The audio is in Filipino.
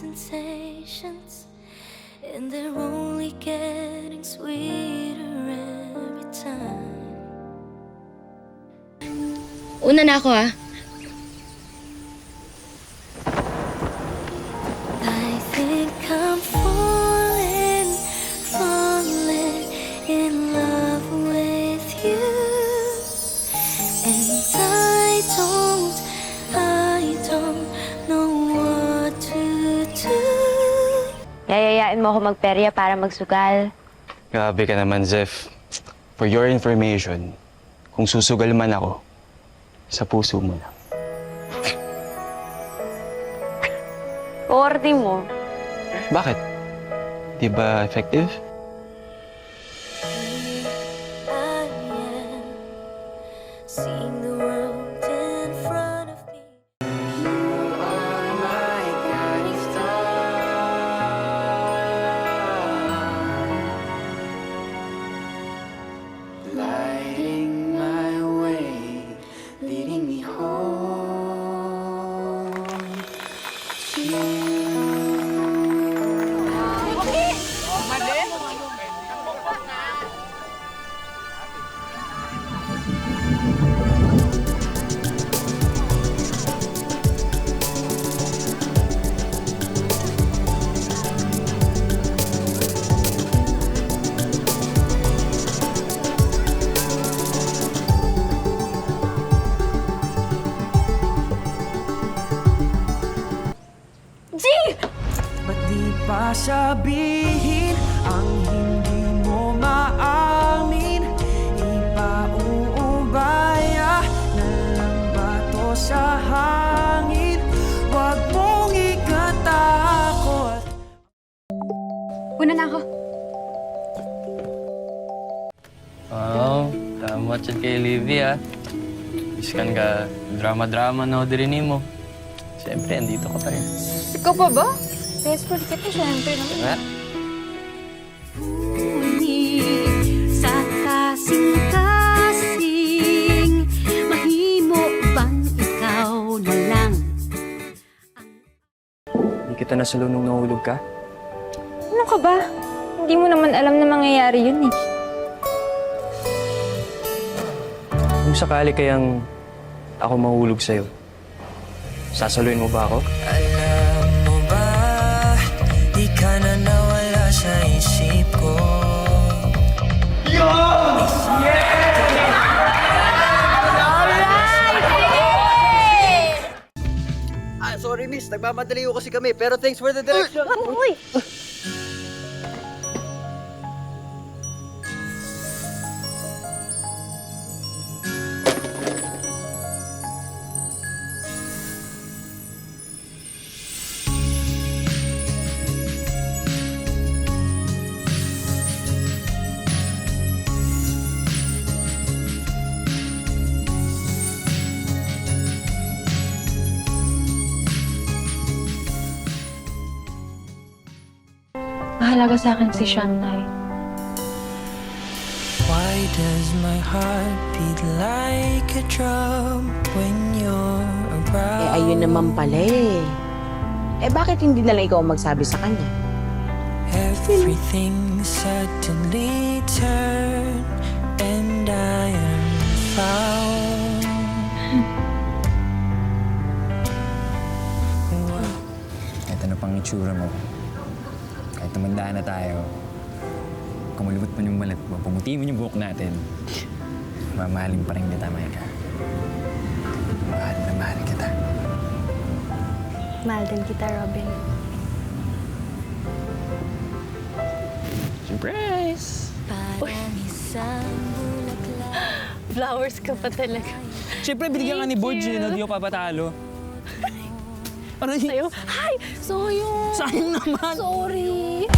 sensations, and they're only getting sweeter every time. Una na ako, ah. I think I'm falling, falling in love with you, and I don't know what to do. Yayayain mo ako magperya para magsugal. Grabe ka naman, Zeph. For your information, kung susugal man ako, sa puso mo lang. Korte mo. Bakit? Di ba effective? I am seeing the world in front of me. You are my guiding star, lighting my way, leading me home to you. Ba't di pa sabihin ang hindi mo maamin? Ipauubaya na lang ba to sa hangin? Huwag mong ikatakot. Una na ako. Wow, tama dyan kay Livy, ah. Iskan ka, drama-drama na din mo. Siyempre, andito ka pa rin. Ikaw pa ba? Best friend kita, syempre naman. Ha? Sa kasing-kasing, mahimo bang ikaw na lang? Hindi kita nasalo nung nahulog ka? Ano ka ba? Hindi mo naman alam na mangyayari yun, eh. Kung sakali kayang ako mahulog sa'yo, sasaluin mo ba ako? Alam mo ba, di ka na nawala sa isip ko. Sorry miss, nagmamadali ko kasi kami, pero thanks for the direction. Uy! Mahalaga sa akin si Shanghai. Why does my heart beat like a drum when you're around? Ayun naman pala eh. Bakit hindi na lang ikaw ang magsabi sa kanya? Everything suddenly turned and I am found. Kahit ano pang itsura mo, kahit tumandaan na tayo, kung malubot mo yung balat mo, pumuti mo yung buhok natin, mamahalin pa rin kita, Micah. Mahal na mahal kita. Mahal din kita, Robin. Surprise! Parang isang bulaklak. Flowers ka pa talaga. Siyempre, binigyan ka ni Borge, no? Di ako papatalo. Sa'yo? Hi! Sayang! Sayang naman! Sorry!